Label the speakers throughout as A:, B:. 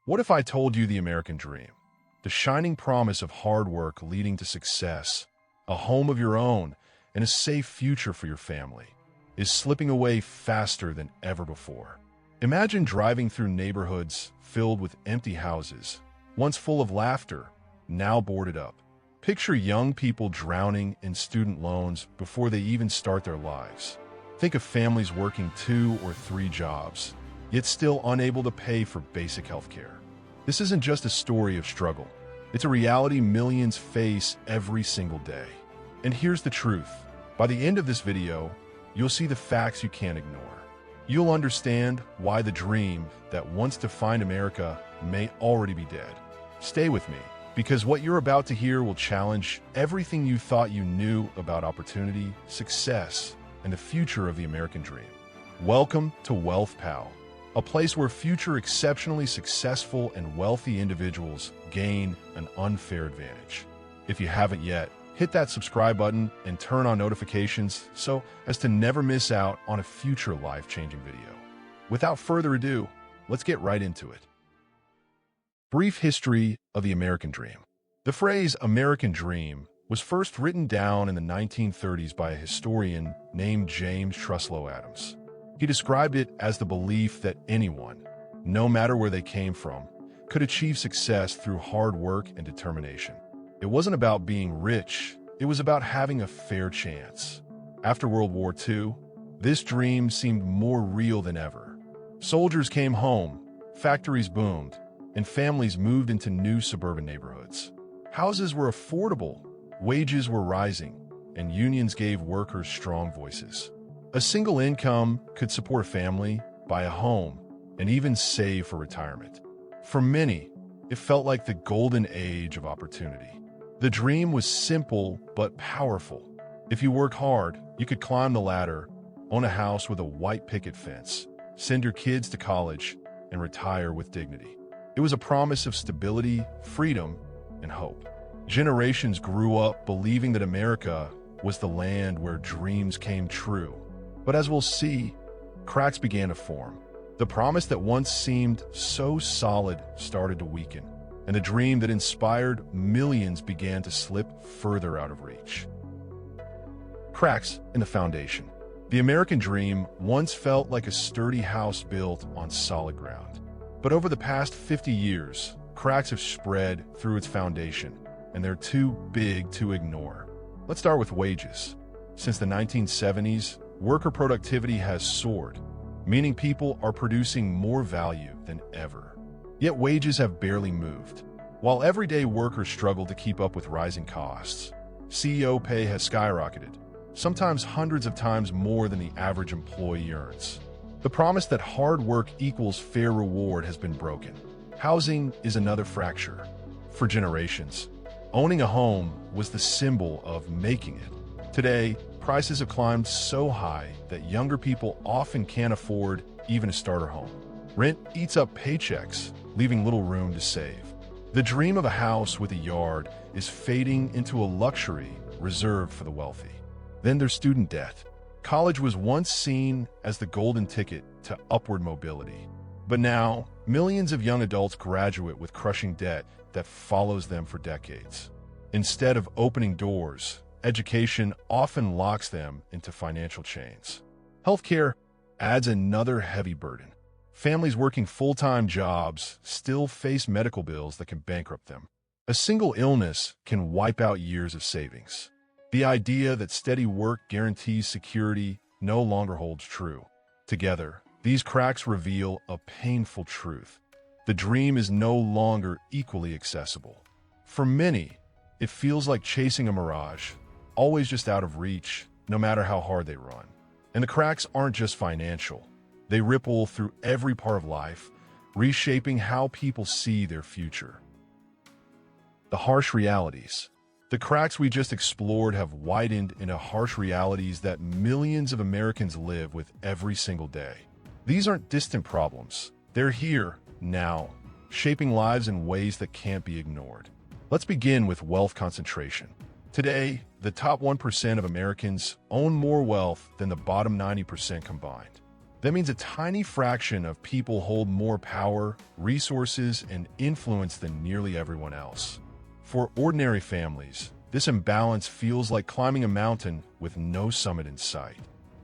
A: What if I told you the American dream? The shining promise of hard work leading to success, a home of your own, and a safe future for your family, is slipping away faster than ever before. Imagine driving through neighborhoods filled with empty houses, once full of laughter, now boarded up. Picture young people drowning in student loans before they even start their lives. Think of families working 2 or 3 jobs, yet still unable to pay for basic health care. This isn't just a story of struggle. It's a reality millions face every single day. And here's the truth. By the end of this video, you'll see the facts you can't ignore. You'll understand why the dream that once defined America may already be dead. Stay with me, because what you're about to hear will challenge everything you thought you knew about opportunity, success, and the future of the American dream. Welcome to Wealth Pal, a place where future exceptionally successful and wealthy individuals gain an unfair advantage. If you haven't yet, hit that subscribe button and turn on notifications so as to never miss out on a future life-changing video. Without further ado, let's get right into it. Brief history of the American dream. The phrase American dream was first written down in the 1930s by a historian named James Truslow Adams. He described it as the belief that anyone, no matter where they came from, could achieve success through hard work and determination. It wasn't about being rich, it was about having a fair chance. After World War II, this dream seemed more real than ever. Soldiers came home, factories boomed, and families moved into new suburban neighborhoods. Houses were affordable, wages were rising, and unions gave workers strong voices. A single income could support a family, buy a home, and even save for retirement. For many, it felt like the golden age of opportunity. The dream was simple but powerful. If you work hard, you could climb the ladder, own a house with a white picket fence, send your kids to college, and retire with dignity. It was a promise of stability, freedom, and hope. Generations grew up believing that America was the land where dreams came true. But as we'll see, cracks began to form. The promise that once seemed so solid started to weaken, and the dream that inspired millions began to slip further out of reach. Cracks in the foundation. The American dream once felt like a sturdy house built on solid ground. But over the past 50 years, cracks have spread through its foundation, and they're too big to ignore. Let's start with wages. Since the 1970s, worker productivity has soared, meaning people are producing more value than ever. Yet wages have barely moved. While everyday workers struggle to keep up with rising costs, CEO pay has skyrocketed, sometimes hundreds of times more than the average employee earns. The promise that hard work equals fair reward has been broken. Housing is another fracture. For generations, owning a home was the symbol of making it. Today, prices have climbed so high that younger people often can't afford even a starter home. Rent eats up paychecks, leaving little room to save. The dream of a house with a yard is fading into a luxury reserved for the wealthy. Then there's student debt. College was once seen as the golden ticket to upward mobility. But now, millions of young adults graduate with crushing debt that follows them for decades. Instead of opening doors, education often locks them into financial chains. Healthcare adds another heavy burden. Families working full-time jobs still face medical bills that can bankrupt them. A single illness can wipe out years of savings. The idea that steady work guarantees security no longer holds true. Together, these cracks reveal a painful truth. The dream is no longer equally accessible. For many, it feels like chasing a mirage, always just out of reach, no matter how hard they run. And the cracks aren't just financial. They ripple through every part of life, reshaping how people see their future. The harsh realities. The cracks we just explored have widened into harsh realities that millions of Americans live with every single day. These aren't distant problems. They're here, now, shaping lives in ways that can't be ignored. Let's begin with wealth concentration. Today, the top 1% of Americans own more wealth than the bottom 90% combined. That means a tiny fraction of people hold more power, resources, and influence than nearly everyone else. For ordinary families, this imbalance feels like climbing a mountain with no summit in sight.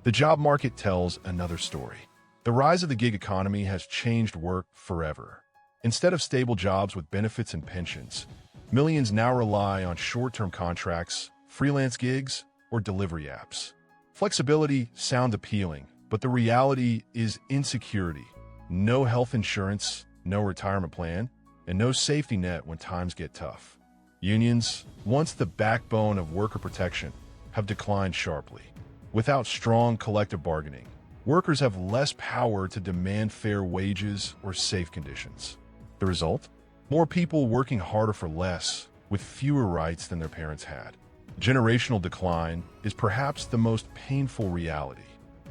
A: The job market tells another story. The rise of the gig economy has changed work forever. Instead of stable jobs with benefits and pensions, millions now rely on short-term contracts, freelance gigs, or delivery apps. Flexibility sounds appealing, but the reality is insecurity. No health insurance, no retirement plan, and no safety net when times get tough. Unions, once the backbone of worker protection, have declined sharply. Without strong collective bargaining, workers have less power to demand fair wages or safe conditions. The result? More people working harder for less, with fewer rights than their parents had. Generational decline is perhaps the most painful reality.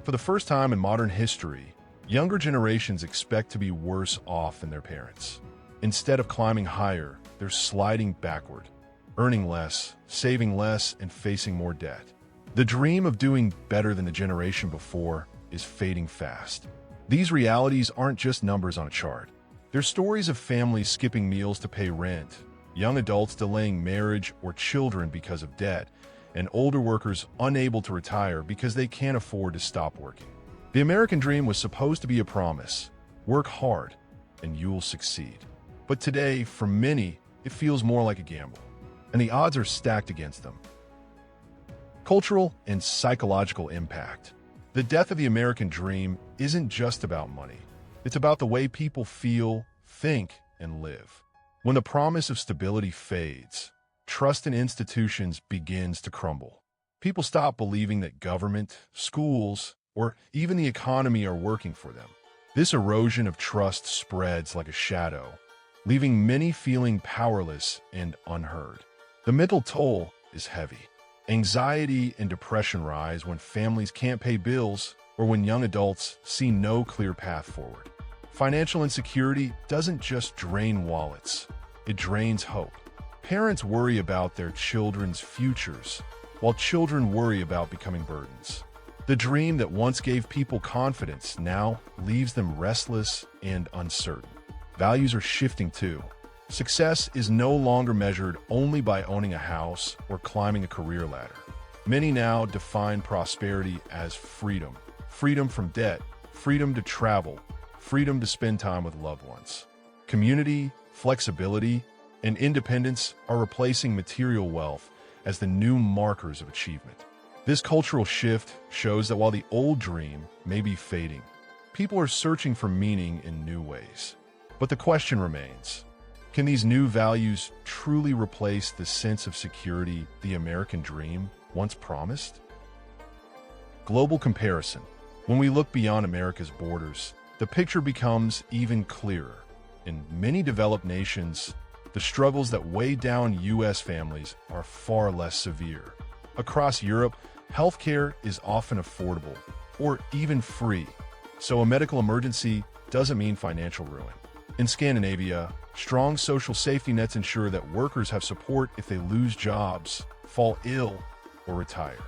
A: For the first time in modern history, younger generations expect to be worse off than their parents. Instead of climbing higher, they're sliding backward, earning less, saving less, and facing more debt. The dream of doing better than the generation before is fading fast. These realities aren't just numbers on a chart. They're stories of families skipping meals to pay rent, young adults delaying marriage or children because of debt, and older workers unable to retire because they can't afford to stop working. The American dream was supposed to be a promise: work hard, and you'll succeed. But today, for many, it feels more like a gamble, and the odds are stacked against them. Cultural and psychological impact. The death of the American dream isn't just about money. It's about the way people feel, think, and live. When the promise of stability fades, trust in institutions begins to crumble. People stop believing that government, schools, or even the economy are working for them. This erosion of trust spreads like a shadow, leaving many feeling powerless and unheard. The mental toll is heavy. Anxiety and depression rise when families can't pay bills or when young adults see no clear path forward. Financial insecurity doesn't just drain wallets, it drains hope. Parents worry about their children's futures, while children worry about becoming burdens. The dream that once gave people confidence now leaves them restless and uncertain. Values are shifting too. Success is no longer measured only by owning a house or climbing a career ladder. Many now define prosperity as freedom. Freedom from debt, freedom to travel, freedom to spend time with loved ones. Community, flexibility, and independence are replacing material wealth as the new markers of achievement. This cultural shift shows that while the old dream may be fading, people are searching for meaning in new ways. But the question remains: can these new values truly replace the sense of security the American dream once promised? Global comparison. When we look beyond America's borders, the picture becomes even clearer. In many developed nations, the struggles that weigh down U.S. families are far less severe. Across Europe, healthcare is often affordable or even free, so a medical emergency doesn't mean financial ruin. In Scandinavia, strong social safety nets ensure that workers have support if they lose jobs, fall ill, or retire.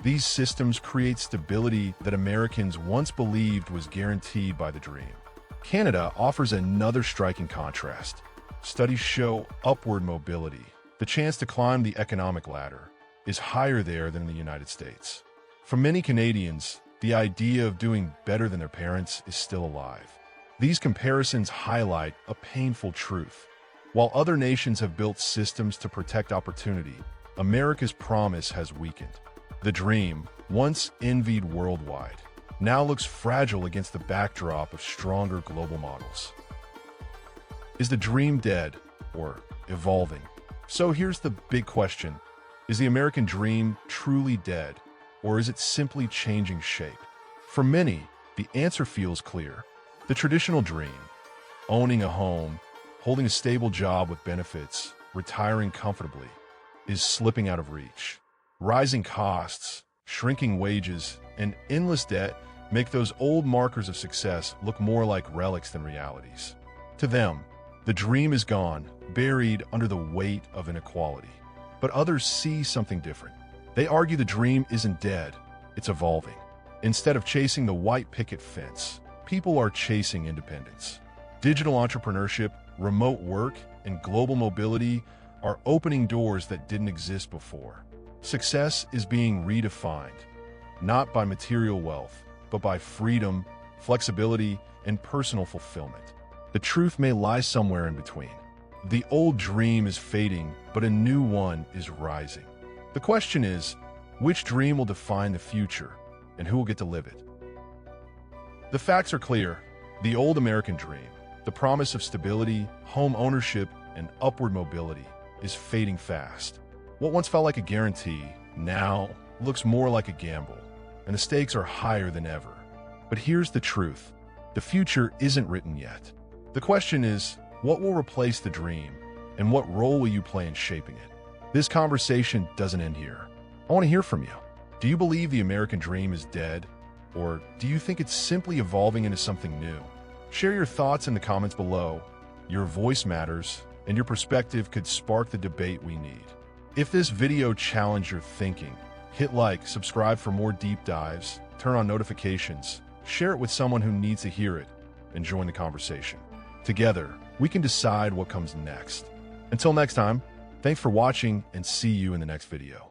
A: These systems create stability that Americans once believed was guaranteed by the dream. Canada offers another striking contrast. Studies show upward mobility. The chance to climb the economic ladder is higher there than in the United States. For many Canadians, the idea of doing better than their parents is still alive. These comparisons highlight a painful truth. While other nations have built systems to protect opportunity, America's promise has weakened. The dream, once envied worldwide, now looks fragile against the backdrop of stronger global models. Is the dream dead or evolving? So here's the big question. Is the American dream truly dead, or is it simply changing shape? For many, the answer feels clear. The traditional dream, owning a home, holding a stable job with benefits, retiring comfortably, is slipping out of reach. Rising costs, shrinking wages, and endless debt make those old markers of success look more like relics than realities. To them, the dream is gone, buried under the weight of inequality. But others see something different. They argue the dream isn't dead, it's evolving. Instead of chasing the white picket fence, people are chasing independence. Digital entrepreneurship, remote work, and global mobility are opening doors that didn't exist before. Success is being redefined, not by material wealth, but by freedom, flexibility, and personal fulfillment. The truth may lie somewhere in between. The old dream is fading, but a new one is rising. The question is, which dream will define the future, and who will get to live it? The facts are clear. The old American dream, the promise of stability, home ownership, and upward mobility, is fading fast. What once felt like a guarantee now looks more like a gamble, and the stakes are higher than ever. But here's the truth. The future isn't written yet. The question is, what will replace the dream, and what role will you play in shaping it? This conversation doesn't end here. I want to hear from you. Do you believe the American dream is dead, or do you think it's simply evolving into something new? Share your thoughts in the comments below. Your voice matters, and your perspective could spark the debate we need. If this video challenged your thinking, hit like, subscribe for more deep dives, turn on notifications, share it with someone who needs to hear it, and join the conversation. Together, we can decide what comes next. Until next time, thanks for watching and see you in the next video.